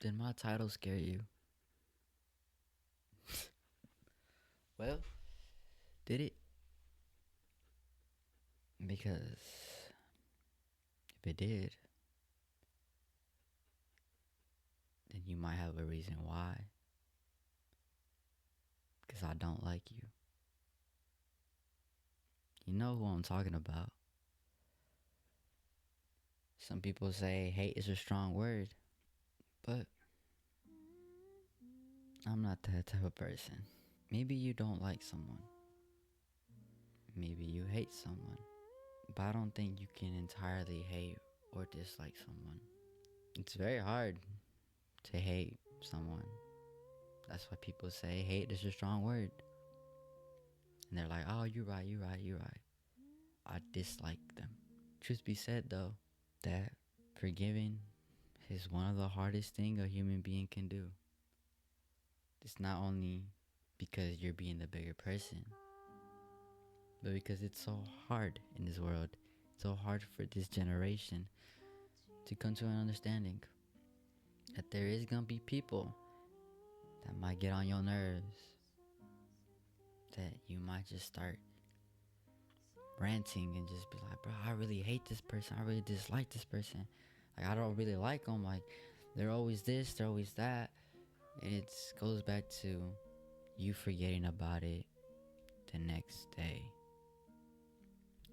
Did my title scare you? Well, did it? Because if it did, then you might have a reason why. Because I don't like you. You know who I'm talking about. Some people say hate is a strong word, but I'm not that type of person. Maybe you don't like someone. Maybe you hate someone. But I don't think you can entirely hate or dislike someone. It's very hard to hate someone. That's why people say hate is a strong word. And they're like, oh, you're right, you're right, you're right. I dislike them. Truth be said, though, that forgiving is one of the hardest things a human being can do. It's not only because you're being the bigger person, but because it's so hard in this world. It's so hard for this generation to come to an understanding that there is gonna be people that might get on your nerves, that you might just start ranting and just be like, bro, I really hate this person, I really dislike this person, like I don't really like them, like they're always this, they're always that. And it goes back to you forgetting about it the next day.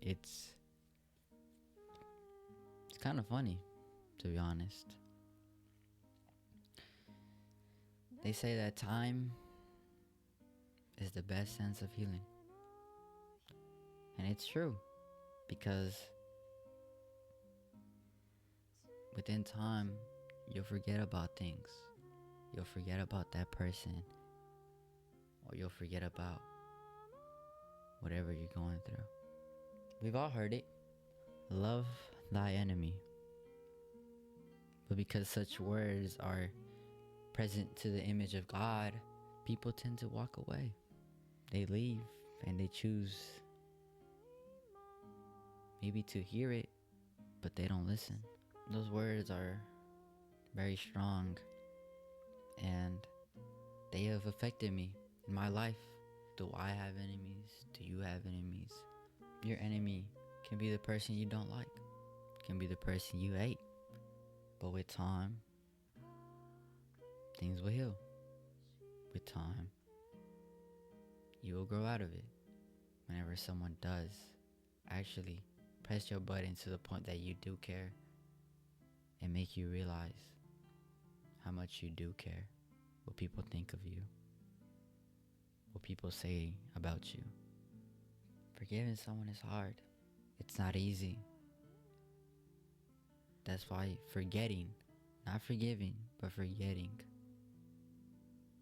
It's kind of funny, to be honest. They say that time is the best sense of healing. And it's true, because within time, you'll forget about things. You'll forget about that person, or you'll forget about whatever you're going through. We've all heard it. Love thy enemy. But because such words are present to the image of God, people tend to walk away. They leave and they choose maybe to hear it, but they don't listen. Those words are very strong, and they have affected me in my life. Do I have enemies? Do you have enemies? Your enemy can be the person you don't like, can be the person you hate. But with time, things will heal. With time, you will grow out of it. Whenever someone does actually press your button to the point that you do care, and make you realize how much you do care, what people think of you, what people say about you. Forgiving someone is hard. It's not easy. That's why forgetting, not forgiving, but forgetting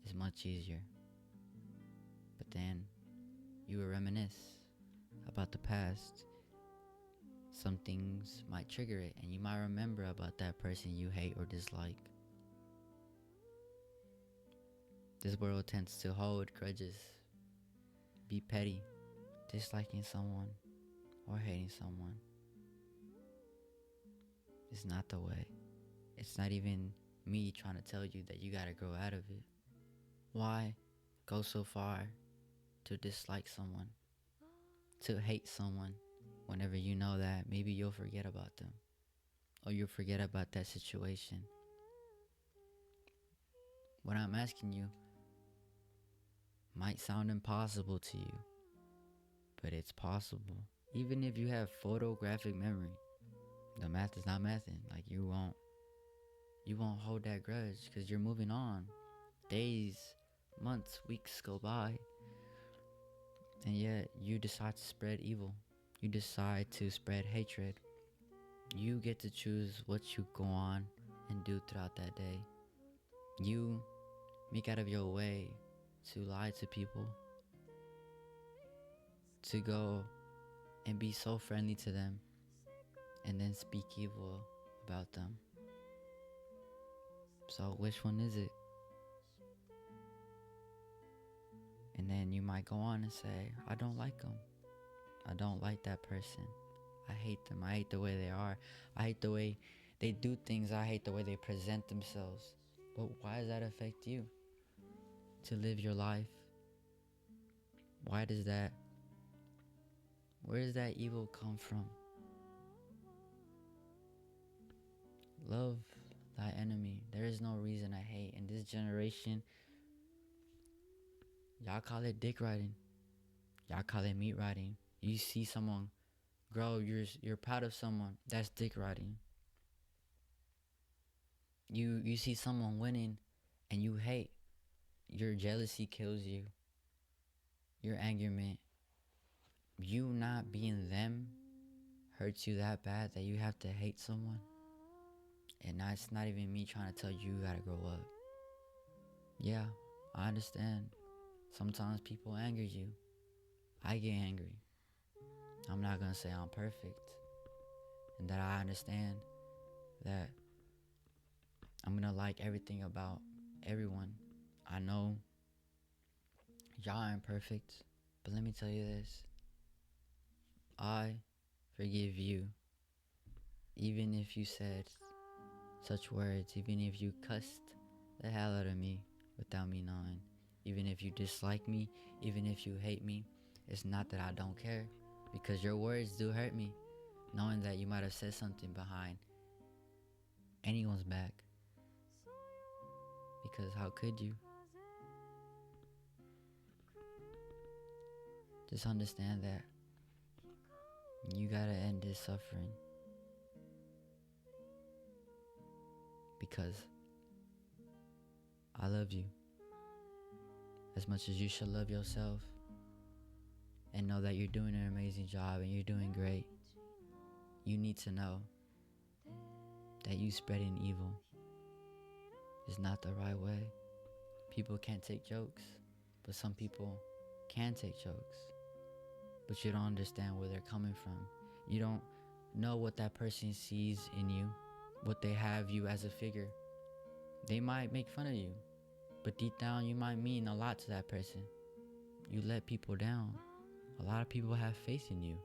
is much easier. But then you will reminisce about the past. Some things might trigger it, and you might remember about that person you hate or dislike. This world tends to hold grudges, be petty, disliking someone or hating someone. It's not the way. It's not even me trying to tell you that you gotta grow out of it. Why go so far to dislike someone, to hate someone, whenever you know that maybe you'll forget about them, or you'll forget about that situation? What I'm asking you might sound impossible to you, but it's possible. Even if you have photographic memory, the math is not mathing. Like you won't hold that grudge because you're moving on. Days, months, weeks go by, and yet you decide to spread evil. You decide to spread hatred. You get to choose what you go on and do throughout that day. You make out of your way to lie to people, to go and be so friendly to them, and then speak evil about them. So which one is it? And then you might go on and say, I don't like them. I don't like that person. I hate them. I hate the way they are. I hate the way they do things. I hate the way they present themselves. But why does that affect you to live your life? Why does that, where does that evil come from? Love thy enemy. There is no reason I hate. In this generation, y'all call it dick riding. Y'all call it meat riding. You see someone grow, you're proud of someone. That's dick riding. You see someone winning and you hate. Your jealousy kills you. Your angerment. You not being them hurts you that bad that you have to hate someone. And that's not even me trying to tell you gotta grow up. Yeah, I understand. Sometimes people anger you. I get angry. I'm not gonna say I'm perfect. And that I understand that I'm gonna like everything about everyone. I know y'all aren't perfect. But let me tell you this. I forgive you. Even if you said such words, even if you cussed the hell out of me without me knowing, even if you dislike me, even if you hate me, it's not that I don't care, because your words do hurt me, knowing that you might have said something behind anyone's back. Because how could you? Just understand that you gotta end this suffering, because I love you as much as you should love yourself, and know that you're doing an amazing job and you're doing great. You need to know that you spreading evil is not the right way. People can't take jokes, but some people can take jokes. But you don't understand where they're coming from. You don't know what that person sees in you, what they have you as a figure. They might make fun of you, but deep down you might mean a lot to that person. You let people down. A lot of people have faith in you.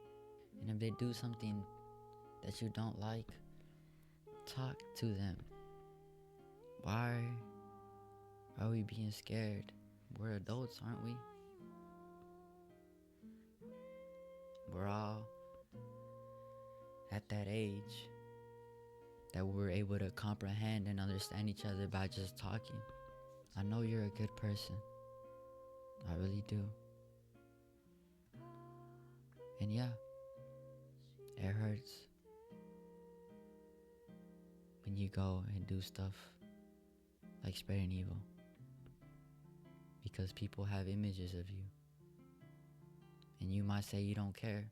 And if they do something that you don't like, talk to them. Why are we being scared? We're adults, aren't we? We're all at that age that we're able to comprehend and understand each other by just talking. I know you're a good person. I really do. And yeah, it hurts when you go and do stuff like spreading evil, because people have images of you. And you might say you don't care,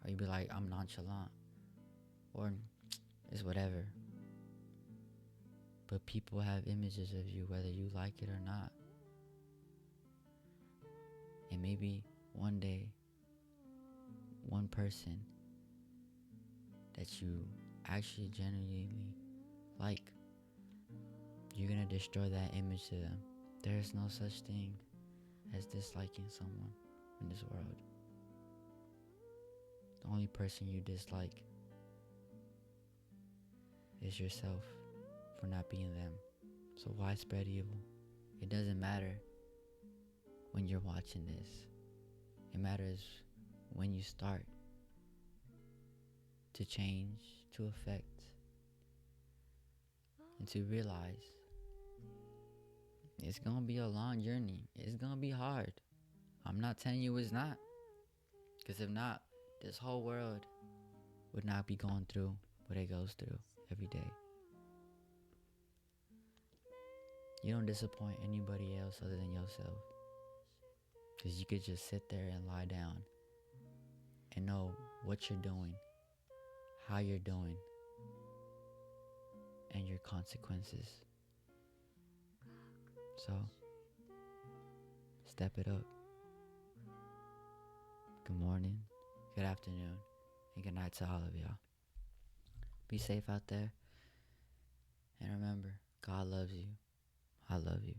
or you be like, I'm nonchalant, or it's whatever. But people have images of you whether you like it or not. And maybe one day, one person that you actually genuinely like, you're gonna destroy that image to them. There is no such thing as disliking someone in this world. The only person you dislike is yourself for not being them. So why spread evil? It doesn't matter when you're watching this. It matters when you start to change, to affect, and to realize it's gonna be a long journey. It's gonna be hard. I'm not telling you it's not. Because if not, this whole world would not be going through what it goes through every day. You don't disappoint anybody else other than yourself. Because you could just sit there and lie down and know what you're doing, how you're doing, and your consequences. So, step it up. Good morning, good afternoon, and good night to all of y'all. Be safe out there. And remember, God loves you. I love you.